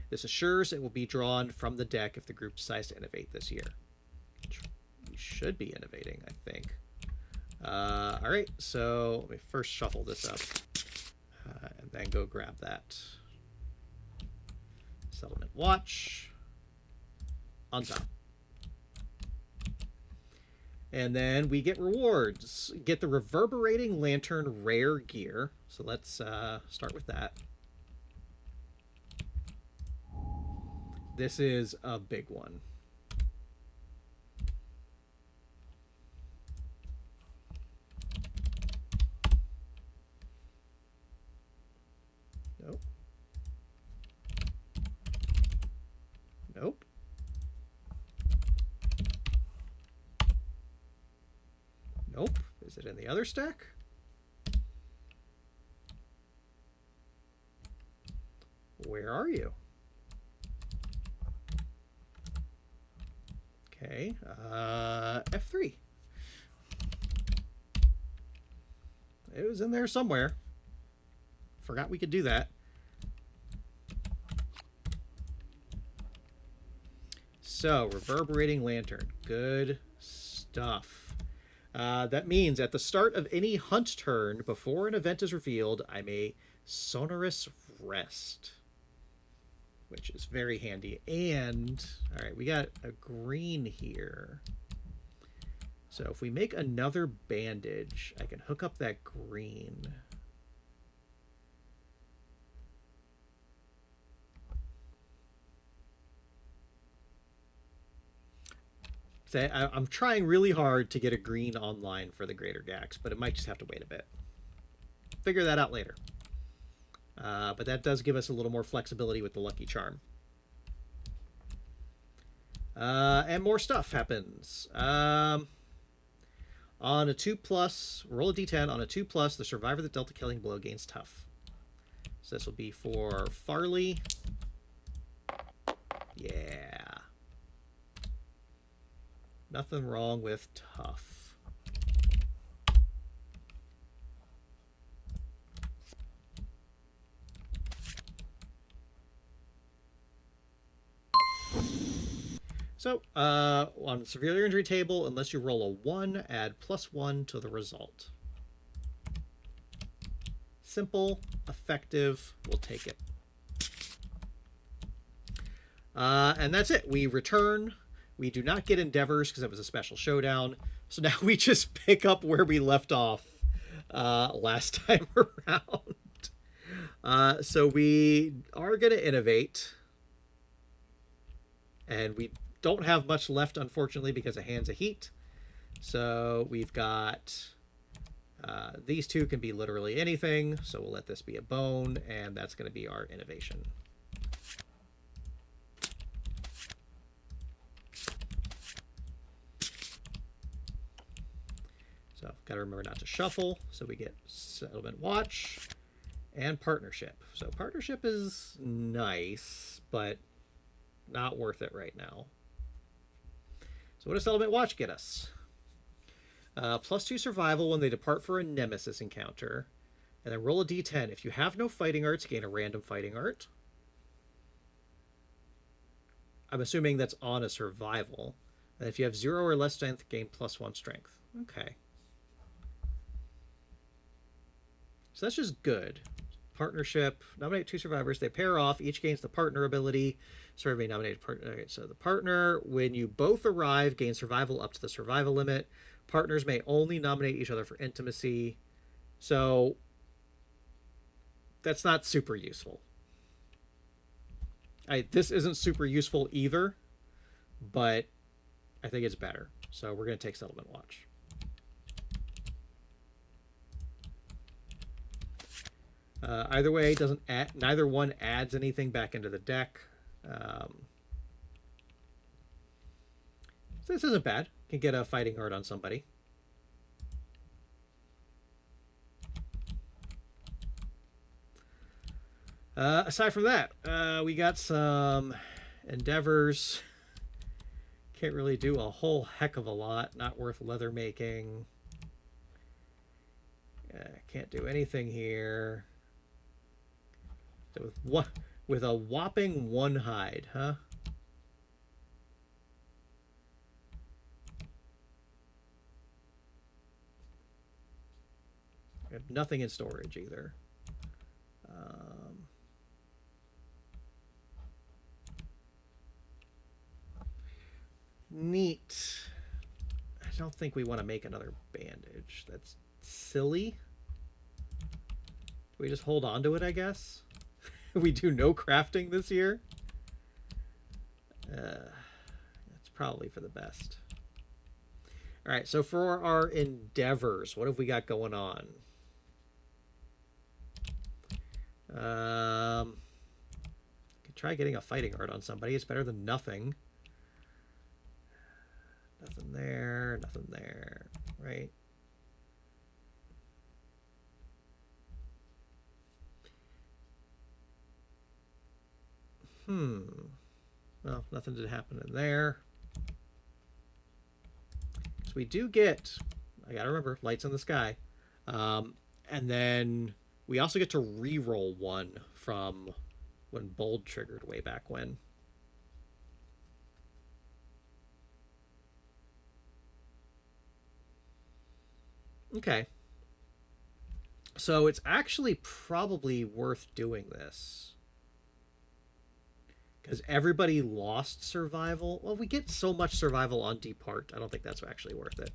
This assures it will be drawn from the deck if the group decides to innovate this year. We should be innovating, I think. All right, so let me first shuffle this up. And then go grab that Settlement Watch on top. And then we get rewards. Get the Reverberating Lantern rare gear. So let's start with that. This is a big one. Nope. Nope. Nope. Is it in the other stack? Where are you? Okay. F3. It was in there somewhere. Forgot we could do that. So, Reverberating Lantern. Good stuff. That means at the start of any hunt turn, before an event is revealed, I may Sonorous Rest, which is very handy. And, all right, we got a green here. So if we make another bandage, I can hook up that green. So I'm trying really hard to get a green online for the Greater Gax, but it might just have to wait a bit. figure that out later. But that does give us a little more flexibility with the Lucky Charm. And more stuff happens. On a 2+, roll a d10. On a 2+, the survivor that dealt the killing blow gains tough. So this will be for Farley. Yeah. Nothing wrong with tough. So, on the severe injury table, unless you roll a 1, add +1 to the result. Simple, effective, we'll take it. And that's it. We return. We do not get endeavors because it was a special showdown. So now we just pick up where we left off last time around. So we are going to innovate. And we don't have much left, unfortunately, because of Hands of Heat. So we've got... these two can be literally anything, so we'll let this be a bone, and that's going to be our innovation. So got to remember not to shuffle, so we get Settlement Watch and Partnership. So Partnership is nice, but not worth it right now. So what does Settlement Watch get us? +2 survival when they depart for a nemesis encounter. And then roll a d10. If you have no fighting arts, gain a random fighting art. I'm assuming that's on a survival. And if you have 0 or less strength, gain +1 strength. Okay. So that's just good. Partnership. Nominate 2 survivors. They pair off. Each gains the partner ability. Survey nominated partner. Okay, so the partner, when you both arrive, gain survival up to the survival limit. Partners may only nominate each other for intimacy. So that's not super useful. This isn't super useful either, but I think it's better. So we're going to take Settlement Watch. Either way, doesn't add, neither one adds anything back into the deck. So this isn't bad. Can get a fighting art on somebody. Aside from that, we got some endeavors. Can't really do a whole heck of a lot. Not worth leather making. Can't do anything here. So with a whopping 1 hide, huh? I have nothing in storage either. Neat. I don't think we want to make another bandage. That's silly. We just hold on to it, I guess. We do no crafting this year. That's probably for the best. All right, so for our endeavors, what have we got going on? Could try getting a fighting art on somebody. It's better than nothing. Nothing there, nothing there, right? Well, nothing did happen in there. So we do get, I gotta remember, lights in the sky. And then we also get to re-roll 1 from when Bold triggered way back when. Okay. So it's actually probably worth doing this. Because everybody lost survival. Well, we get so much survival on Depart. I don't think that's actually worth it.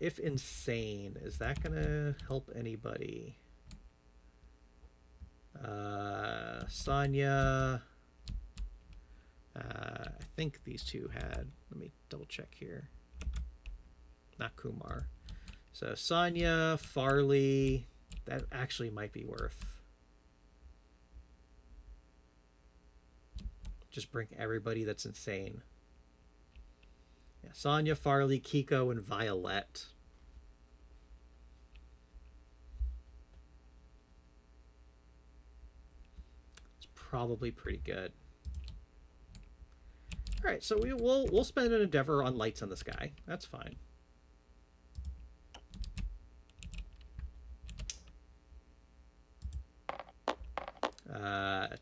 If insane, is that going to help anybody? Sonya. I think these two had. Let me double check here. Not Kumar. So Sonya, Farley. That actually might be worth. Just bring everybody that's insane. Yeah, Sonya, Farley, Kiko, and Violet. It's probably pretty good. All right, so we'll spend an endeavor on lights in the sky. That's fine.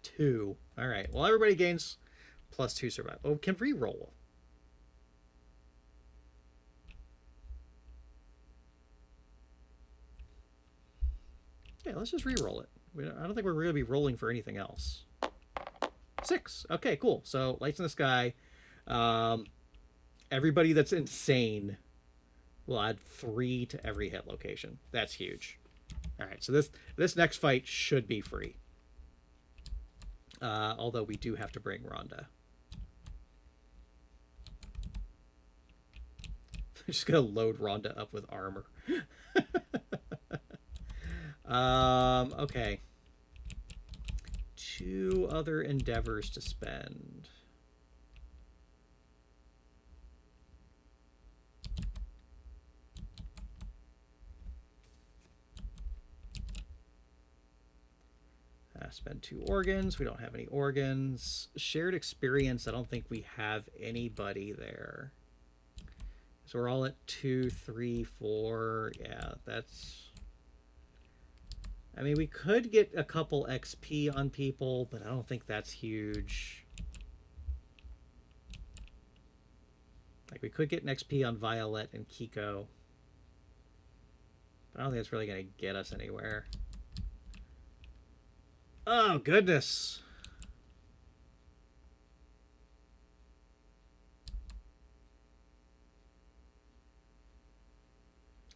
Two. All right. Well, everybody gains +2 survival. Oh, can re-roll. Yeah, let's just re-roll it. I don't think we're going to be rolling for anything else. 6. Okay, cool. So lights in the sky. Everybody that's insane will add 3 to every hit location. That's huge. All right, so this next fight should be free. Although we do have to bring Rhonda. I'm just gonna load Rhonda up with armor. Okay. 2 other endeavors to spend. Spend 2 organs. We don't have any organs. Shared experience. I don't think we have anybody there. So we're all at 2, 3, 4. Yeah, that's... I mean, we could get a couple XP on people, but I don't think that's huge. Like, we could get an XP on Violet and Kiko. But I don't think it's really going to get us anywhere. Oh, goodness.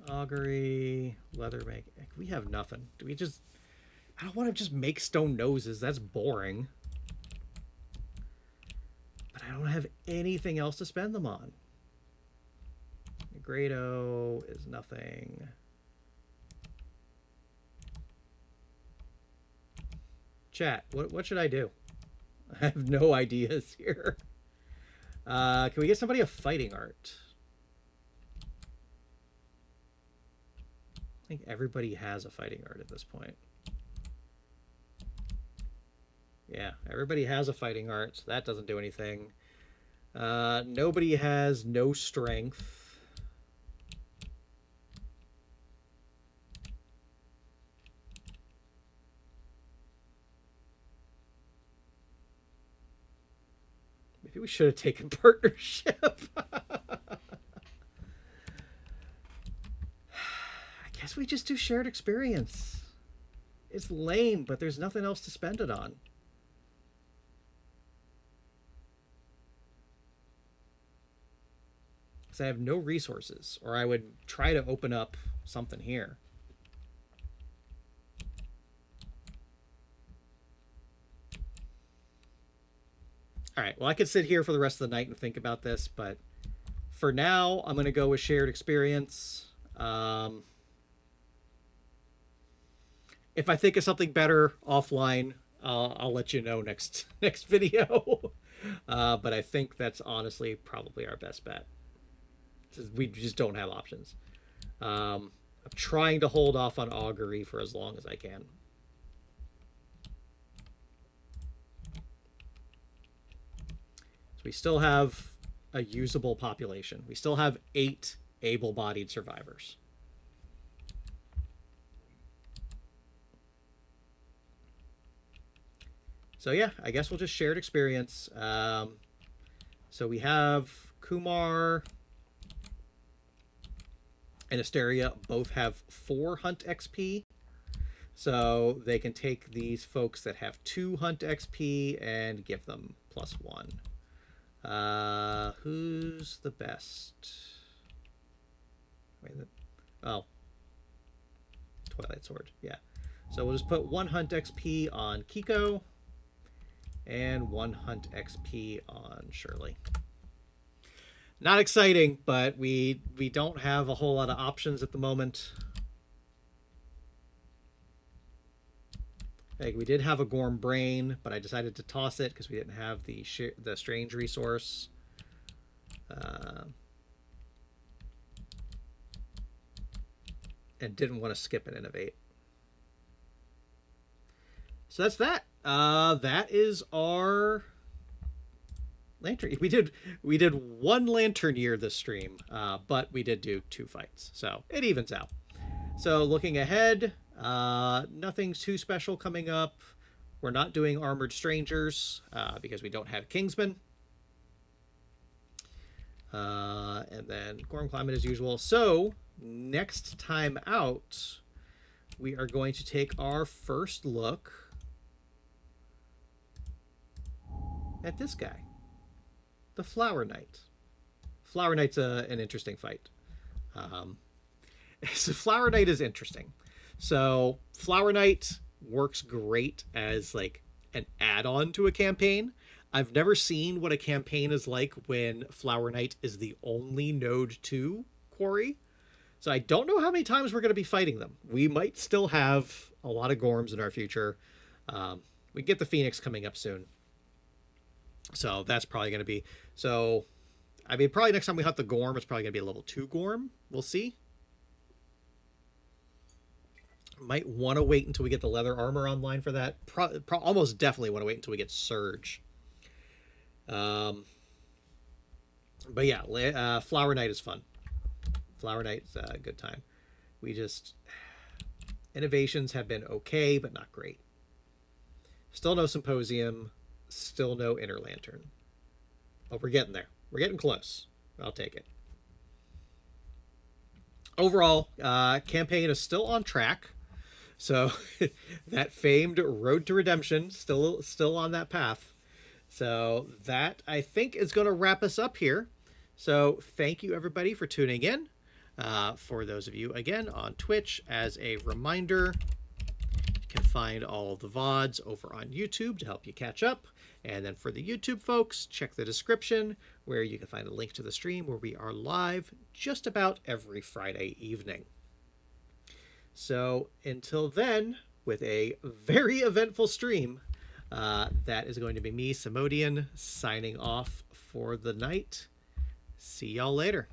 Augury, leather make. We have nothing. Do we just... I don't want to just make stone noses. That's boring. But I don't have anything else to spend them on. Grado is nothing. Chat, what should I do? I have no ideas here. Can we get somebody a fighting art? I think everybody has a fighting art at this point. Yeah, everybody has a fighting art, so that doesn't do anything. Nobody has no strength. Maybe we should have taken partnership. I guess we just do shared experience. It's lame, but there's nothing else to spend it on. Because I have no resources, or I would try to open up something here. All right, well, I could sit here for the rest of the night and think about this, but for now, I'm going to go with shared experience. If I think of something better offline, I'll let you know next video. But I think that's honestly probably our best bet. We just don't have options. I'm trying to hold off on augury for as long as I can. So we still have a usable population. We still have 8 able-bodied survivors. So yeah, I guess we'll just shared experience. So we have Kumar and Asteria both have 4 hunt XP. So they can take these folks that have 2 hunt XP and give them +1. Who's the best? Wait, oh, Twilight Sword. Yeah. So we'll just put 1 hunt XP on Kiko. and 1 hunt XP on Shirley. Not exciting, but we don't have a whole lot of options at the moment. Like, we did have a Gorm Brain, but I decided to toss it because we didn't have the strange resource. And didn't want to skip an innovate. So that's that. That is our lantern. We did 1 lantern year this stream, but we did do 2 fights, so it evens out. So looking ahead, nothing's too special coming up. We're not doing Armored Strangers because we don't have Kingsman. And then Gorm Climate as usual. So next time out, we are going to take our first look at this guy, the Flower Knight. Flower Knight's an interesting fight. So Flower Knight is interesting. So Flower Knight works great as like an add-on to a campaign. I've never seen what a campaign is like when Flower Knight is the only node 2 quarry. So I don't know how many times we're going to be fighting them. We might still have a lot of Gorms in our future. We get the Phoenix coming up soon. So that's probably going to be... So, I mean, probably next time we hunt the Gorm, it's probably going to be a level 2 Gorm. We'll see. Might want to wait until we get the leather armor online for that. Almost definitely want to wait until we get Surge. But yeah, Flower Knight is fun. Flower Knight's a good time. We just... Innovations have been okay, but not great. Still no Symposium. Still no Inner Lantern. Oh, we're getting there. We're getting close. I'll take it. Overall, campaign is still on track. So that famed Road to Redemption, still on that path. So that, I think, is going to wrap us up here. So thank you, everybody, for tuning in. For those of you, again, on Twitch, as a reminder, you can find all of the VODs over on YouTube to help you catch up. And then for the YouTube folks, check the description where you can find a link to the stream where we are live just about every Friday evening. So until then, with a very eventful stream, that is going to be me, Simodian, signing off for the night. See y'all later.